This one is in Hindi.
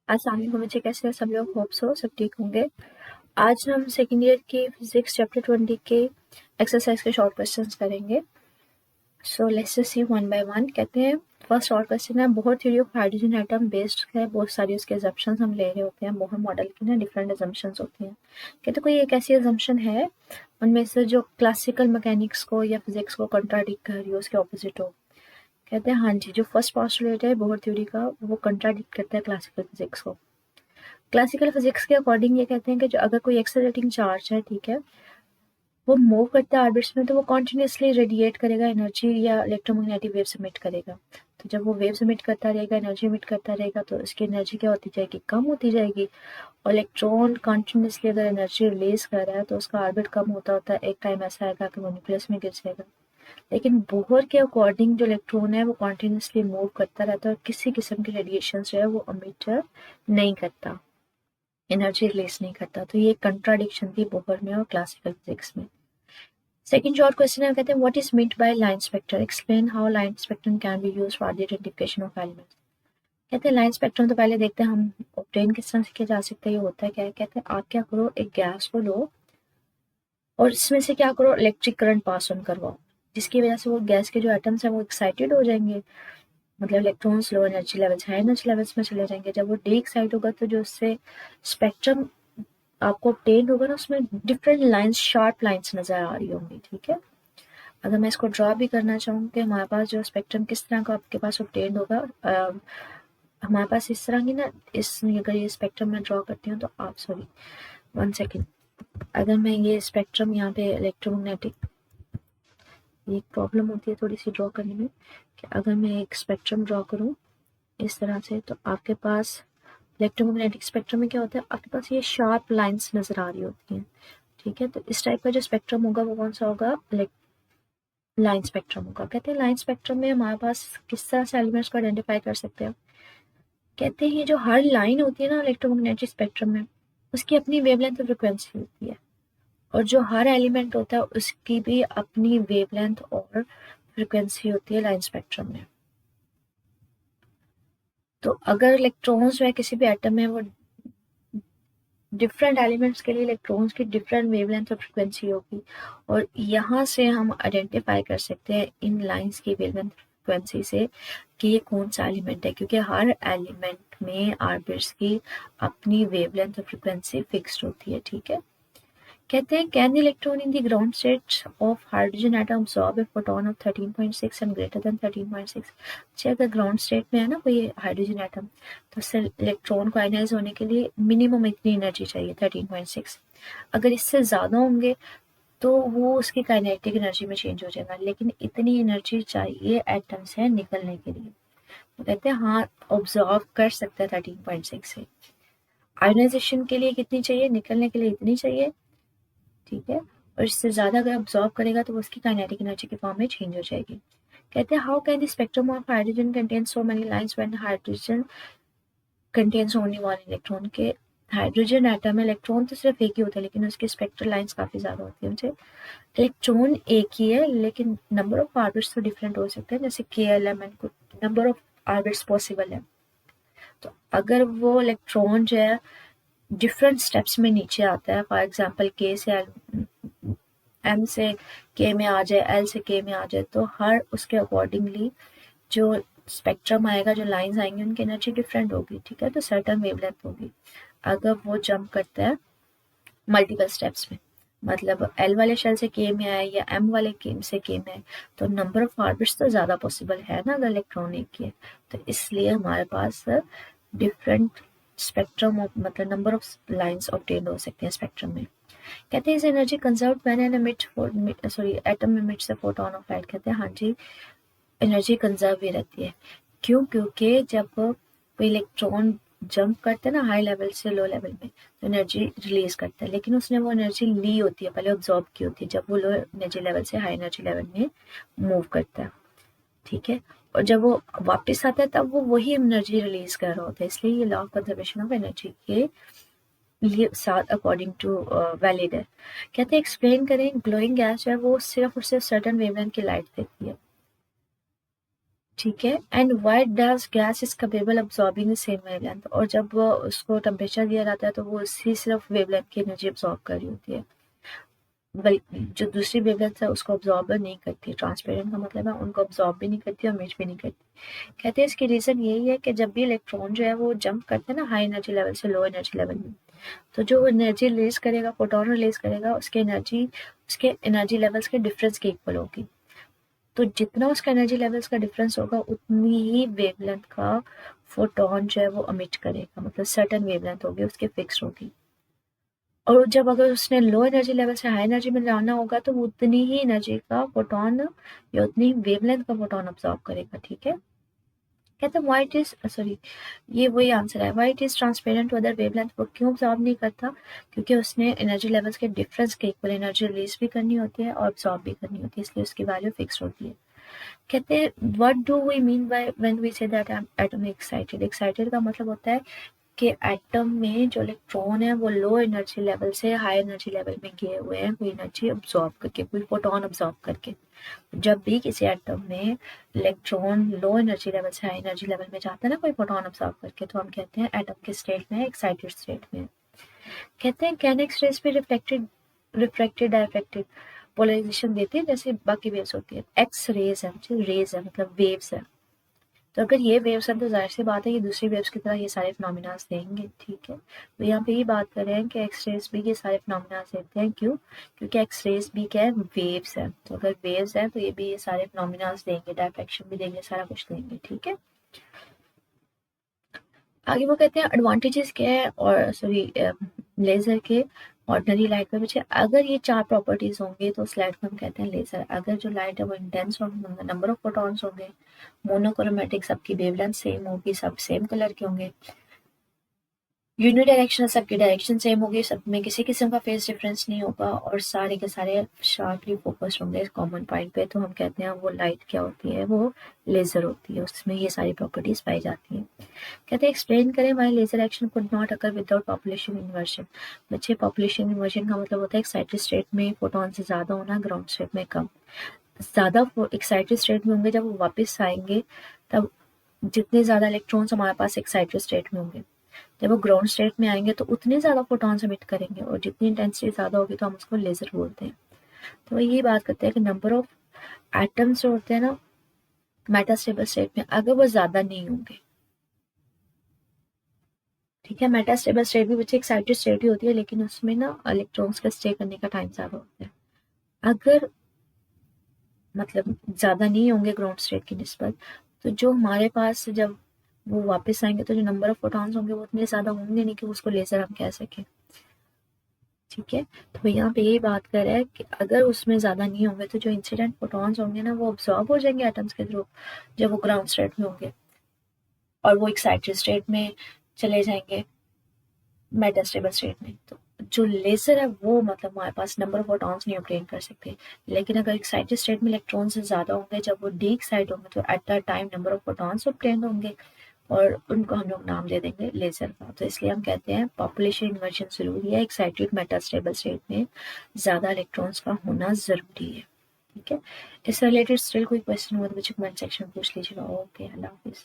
अस्सलाम वालेकुम बच्चे, कैसे हैं सब लोग? होप्स हो सब ठीक होंगे। आज हम सेकेंड ईयर की फिजिक्स चैप्टर 20 के एक्सरसाइज के शॉर्ट क्वेश्चंस करेंगे। So let's just see one by one. कहते हैं फर्स्ट शॉर्ट क्वेश्चन है, Bohr theory of hydrogen atom based है। बहुत सारी उसके अजम्पशंस हम ले रहे होते हैं। बोहर मॉडल की ना डिफरेंट अजम्पशंस होती हैं। कहते कोई एक ऐसी अजम्पशन है उनमें से जो क्लासिकल मैकेनिक्स को या फिजिक्स को कंट्राडिक्ट कर रही हो, उसके ऑपोजिट हो। कहते हैं हाँ जी, जो फर्स्ट पॉस्टुलेट है बोहर थ्योरी का वो कंट्राडिक्ट करता है क्लासिकल फिजिक्स को। क्लासिकल फिजिक्स के अकॉर्डिंग ये कहते हैं कि जो अगर कोई एक्सेलरेटिंग चार्ज है, ठीक है, वो मूव करता है ऑर्बिट्स में, तो वो कॉन्टिन्यूसली रेडिएट करेगा एनर्जी या इलेक्ट्रोमैग्नेटिक वेव एमिट करेगा। तो जब वो वेव्स एमिट करता रहेगा, एनर्जी एमिट करता रहेगा, तो उसकी एनर्जी क्या होती जाएगी? कम होती जाएगी। और इलेक्ट्रॉन कॉन्टिन्यूसली अगर एनर्जी रिलीज कर रहा है तो उसका ऑर्बिट कम होता होता है, एक टाइम ऐसा आएगा कि वो न्यूक्लियस में गिर जाएगा। लेकिन बोहर के अकॉर्डिंग जो इलेक्ट्रॉन है वो कॉन्टिन्यूसली मूव करता रहता है और किसी किस्म की रेडिएशन जो है वो एमिट नहीं करता, एनर्जी रिलीज नहीं करता। तो ये कंट्राडिक्शन थी बोहर में और क्लासिकल फिजिक्स में। सेकंड शॉर्ट क्वेश्चन है, कहते हैं what is meant by line spectrum, explain how line spectrum can be used for the identification of elements. कहते हैं लाइन स्पेक्ट्रम तो पहले देखते हैं हम ऑब्टेन किस तरह से किया जा सकता है। ये होता है क्या है? कहते हैं आप क्या करो, एक गैस को लो और इसमें से क्या करो, इलेक्ट्रिक करंट पास ऑन करवाओ, जिसकी वजह से वो गैस के जो एटम्स हैं वो एक्साइटेड हो जाएंगे। मतलब electrons low energy levels high energy levels में चले जाएंगे। जब वो डी एक्साइट होगा तो जो उससे स्पेक्ट्रम आपको ऑब्टेन होगा ना, उसमें डिफरेंट लाइंस, शार्प लाइंस नजर आ रही होंगी। ठीक है, अगर मैं इसको ड्रॉ भी करना चाहूँ कि हमारे पास जो स्पेक्ट्रम किस तरह का आपके पास ऑब्टेन होगा, हमारे पास इस तरह की ना, इस अगर ये स्पेक्ट्रम मैं ड्रॉ करती हूँ तो आप सॉरी वन सेकेंड, अगर मैं ये स्पेक्ट्रम यहाँ पे इलेक्ट्रोमैग्नेटिक, ये प्रॉब्लम होती है थोड़ी सी ड्रॉ करने में कि अगर मैं एक स्पेक्ट्रम ड्रॉ करूँ इस तरह से, तो आपके पास इलेक्ट्रोमैग्नेटिक स्पेक्ट्रम में क्या होता है, आपके पास ये शार्प लाइंस नजर आ रही होती हैं। ठीक है, तो इस टाइप का जो स्पेक्ट्रम होगा वो कौन सा होगा? लाइन स्पेक्ट्रम होगा। कहते हैं लाइन स्पेक्ट्रम में हमारे पास किस तरह से एलिमेंट्स को आइडेंटिफाई कर सकते हैं। कहते हैं जो हर लाइन होती है ना इलेक्ट्रोमैग्नेटिक स्पेक्ट्रम में, उसकी अपनी वेवलेंथ और फ्रिक्वेंसी होती है, और जो हर एलिमेंट होता है उसकी भी अपनी वेवलेंथ और फ्रिक्वेंसी होती है लाइन स्पेक्ट्रम में। तो अगर इलेक्ट्रॉन्स जो है किसी भी एटम में, वो डिफरेंट एलिमेंट्स के लिए इलेक्ट्रॉन्स की डिफरेंट वेवलेंथ और फ्रिक्वेंसी होगी, और यहाँ से हम आइडेंटिफाई कर सकते हैं इन लाइंस की वेवलेंथ फ्रिक्वेंसी से कि ये कौन सा एलिमेंट है, क्योंकि हर एलिमेंट में ऑर्बिट्स की अपनी वेवलेंथ और फ्रिक्वेंसी फिक्स्ड होती है। ठीक है, कहते हैं can the electron in the ground state of hydrogen atom absorb a photon of 13.6 and greater than 13.6। अच्छा, अगर ग्राउंड स्टेट में है ना कोई हाइड्रोजन एटम, तो उससे इलेक्ट्रॉन को आयनाइज होने के लिए मिनिमम इतनी एनर्जी चाहिए 13.6। अगर इससे ज़्यादा होंगे तो वो उसकी काइनेटिक एनर्जी में चेंज हो जाएगा, लेकिन इतनी एनर्जी चाहिए एटम से निकलने के लिए। तो कहते हैं हाँ, ऑब्जॉर्व कर सकता है 13.6 से। आयोनाइजेशन के लिए कितनी चाहिए? निकलने के लिए इतनी चाहिए। ठीक है, और इससे ज़्यादा अगर ऑब्जॉर्व करेगा तो वो उसकी काइनेटिक एनर्जी के फॉर्म में चेंज हो जाएगी। कहते हैं how can the spectrum of hydrogen contain so many lines when hydrogen contains only one electron. के हाइड्रोजन एटम में इलेक्ट्रॉन तो सिर्फ एक ही होता है, लेकिन उसकी स्पेक्ट्रल लाइंस काफ़ी ज़्यादा होती है। मुझे इलेक्ट्रॉन एक ही है लेकिन नंबर ऑफ ऑर्बिट्स तो डिफरेंट हो सकते हैं, जैसे KLM and number of orbits possible है। तो अगर वो इलेक्ट्रॉन जो है डिफरेंट स्टेप्स में नीचे आता है, फॉर एग्जांपल के से एम से के में आ जाए, एल से के में आ जाए, तो हर उसके अकॉर्डिंगली जो स्पेक्ट्रम आएगा, जो लाइंस आएंगी, उनकी एनर्जी डिफरेंट होगी। ठीक है, तो सर्टेन वेवलेंथ होगी। अगर वो जंप करता है मल्टीपल स्टेप्स में, मतलब एल वाले शेल से के में आए या एम वाले के से के में आए, तो नंबर ऑफ ऑर्बिट्स तो ज़्यादा पॉसिबल है ना अगर इलेक्ट्रॉन एक की है। तो इसलिए हमारे पास डिफरेंट स्पेक्ट्रम ऑफ, मतलब नंबर ऑफ लाइंस ऑब्टेन हो सकते हैं स्पेक्ट्रम में। कहते हैं इस energy conserve when an atom emits a photon of light. कहते हैं हाँ जी, एनर्जी कंजर्व भी रहती है। क्यों? क्योंकि जब कोई इलेक्ट्रॉन जंप करता है ना हाई लेवल से लो लेवल में, तो एनर्जी रिलीज करता है, लेकिन उसने वो एनर्जी ली होती है, पहले ऑब्जॉर्ब की होती है, जब वो लो एनर्जी लेवल से हाई एनर्जी लेवल में मूव करता है। ठीक है, और जब वो वापस आता है तब वो वही एनर्जी रिलीज कर रहा होता है। इसलिए ये law of conservation of energy के ये साथ अकॉर्डिंग टू वैलिड है। कहते हैं एक्सप्लेन करें, ग्लोइंग गैस जो है वो सिर्फ और सिर्फ सर्टन वेवलेंथ की लाइट देती है। ठीक है। And why does gas is capable absorbing the same wavelength, और जब उसको टेम्परेचर दिया जाता है तो वो उसी सिर्फ वेवलेंथ की एनर्जी अब्सॉर्ब कर रही होती है, बल्कि जो दूसरी वेवलेंथ है उसको अब्सॉर्ब नहीं करती। ट्रांसपेरेंट का मतलब है उनको अब्सॉर्ब भी नहीं करती और मिट भी नहीं करती। कहते हैं इसकी रीज़न यही है कि जब भी इलेक्ट्रॉन जो है वो जंप करते हैं ना हाई एनर्जी लेवल से लो एनर्जी लेवल में, तो जो एनर्जी रिलीज करेगा, फोटोन रिलीज करेगा, उसके एनर्जी लेवल्स के डिफरेंस के इक्वल होगी। तो जितना उसका एनर्जी लेवल्स का डिफरेंस होगा उतनी ही वेवलेंथ का फोटोन जो है वो अमिट करेगा, मतलब सर्टेन वेवलेंथ होगी उसकी फिक्स होगी। और जब अगर उसने लो एनर्जी लेवल से हाई एनर्जी में जाना होगा तो वो उतनी ही एनर्जी का फोटोन या उतनी वेवलेंथ का फोटोन अब्सॉर्ब करेगा। ठीक है। कहते हैं व्हाइट इज सॉरी, ये वही आंसर है, white is transparent to other wavelength. वो क्यों अब्सॉर्ब नहीं करता? क्योंकि उसने एनर्जी लेवल्स के डिफरेंस के इक्वल एनर्जी रिलीज भी करनी होती है और अब्सॉर्ब भी करनी होती है, इसलिए उसकी वैल्यू फिक्स होती है। कहते हैं what do we mean by when we say that atom excited. Excited का मतलब होता है कि एटम में जो इलेक्ट्रॉन है वो लो एनर्जी लेवल से हाई एनर्जी लेवल में गए हुए हैं, कोई एनर्जी अब्सॉर्ब करके, कोई फोटोन अब्सॉर्ब करके। जब भी किसी एटम में इलेक्ट्रॉन लो एनर्जी लेवल से हाई एनर्जी लेवल में जाता है ना कोई फोटोन अब्सॉर्ब करके, तो हम कहते हैं एटम के स्टेट में, एक्साइटेड स्टेट में। कहते हैं कैन एक्स रेज भी रिफ्लेक्टेड डायरेक्टेड पोलराइजेशन देती है जैसे बाकी वेव्स होती है। एक्स रेज है, रेज है मतलब वेव्स है, तो अगर ये वेव्स हैं तो जाहिर सी बात है ये दूसरी वेव्स की तरह ये सारे फिनोमिनास देंगे। ठीक है। तो यहाँ पे ही बात कर रहे हैं कि एक्स रेज भी ये सारे फिनोमिनास देते हैं। क्यों? क्योंकि एक्स रेज भी क्या है, वेव्स है, तो अगर वेव्स है तो ये भी ये सारे फिनोमिनास देंगे, डायफ्रैक्शन भी देंगे, सारा कुछ देंगे। ठीक है। आगे वो कहते हैं एडवांटेजेस क्या है और सॉरी लेजर के ऑर्डिनरी लाइट में बचे। अगर ये चार प्रॉपर्टीज होंगे तो उस लाइट को हम कहते हैं लेजर। अगर जो लाइट है वो इंटेंस होंगे, नंबर ऑफ फोटॉन्स होंगे, मोनोक्रोमेटिक, सबकी वेवलेंथ सेम होगी, सब सेम कलर के होंगे, यूनिडायरेक्शनल, सबकी डायरेक्शन सेम होगी, सब में किसी किस्म का फेस डिफरेंस नहीं होगा और सारे के सारे शार्पली फोकस्ड होंगे कॉमन पॉइंट पे, तो हम कहते हैं वो लाइट क्या होती है, वो लेजर होती है, उसमें ये सारी प्रॉपर्टीज पाई जाती हैं। कहते हैं एक्सप्लेन करें why laser action could not occur without population inversion. बच्चे पॉपुलेशन इन्वर्जन का मतलब होता है एक्साइटेड स्टेट में फोटोन से ज़्यादा होना, ग्राउंड स्टेट में कम। ज़्यादा एक्साइटेड स्टेट में होंगे, जब वो वापस आएंगे तब जितने ज़्यादा इलेक्ट्रॉन्स हमारे पास एक्साइटेड स्टेट में होंगे, जब वो ग्राउंड स्टेट में आएंगे तो उतने ज़्यादा फोटॉन्स एमिट करेंगे और जितनी इंटेंसिटी ज़्यादा होगी तो हम उसको लेजर बोलते हैं। तो यही बात करते हैं कि नंबर ऑफ एटम्स जो होते हैं ना मेटास्टेबल स्टेट में, अगर वो ज़्यादा नहीं होंगे, ठीक है, मेटास्टेबल स्टेट भी बच्चे एक्साइटेड स्टेट ही होती है लेकिन उसमें ना इलेक्ट्रॉन्स का स्टे करने का टाइम ज़्यादा होता है। अगर मतलब ज़्यादा नहीं होंगे ग्राउंड स्टेट की निस्बत, तो जो हमारे पास जब वो वापस आएंगे तो जो नंबर ऑफ फोटॉन्स होंगे वो उतने ज़्यादा होंगे नहीं कि उसको लेजर हम कह सकें। ठीक है। तो यहाँ पे यही बात कर रहा है कि अगर उसमें ज़्यादा नहीं होंगे तो जो इंसिडेंट फोटॉन्स होंगे ना वो अब्सॉर्ब हो जाएंगे एटम्स के थ्रू जब वो ग्राउंड स्टेट में होंगे और वो एक्साइटेड स्टेट में चले जाएंगे, मेटास्टेबल स्टेट में। तो जो लेजर है वो मतलब हमारे पास नंबर ऑफ फोटॉन्स नहीं ऑब्टेन कर सकते, लेकिन अगर एक्साइटेड स्टेट में इलेक्ट्रॉन से ज़्यादा होंगे, जब वो डी एक्साइट होंगे तो at the time number of photons obtain होंगे और उनको हम लोग नाम दे देंगे लेजर का। तो इसलिए हम कहते हैं पॉपुलेशन इन्वर्जन जरूरी है, एक्साइटेड मेटास्टेबल स्टेट में ज़्यादा इलेक्ट्रॉन्स का होना ज़रूरी है। ठीक है। इससे रिलेटेड स्टिल कोई क्वेश्चन हुआ तो बच्चे कमेंट सेक्शन में पूछ लीजिएगा। ओके, अल्लाह हाफिज़।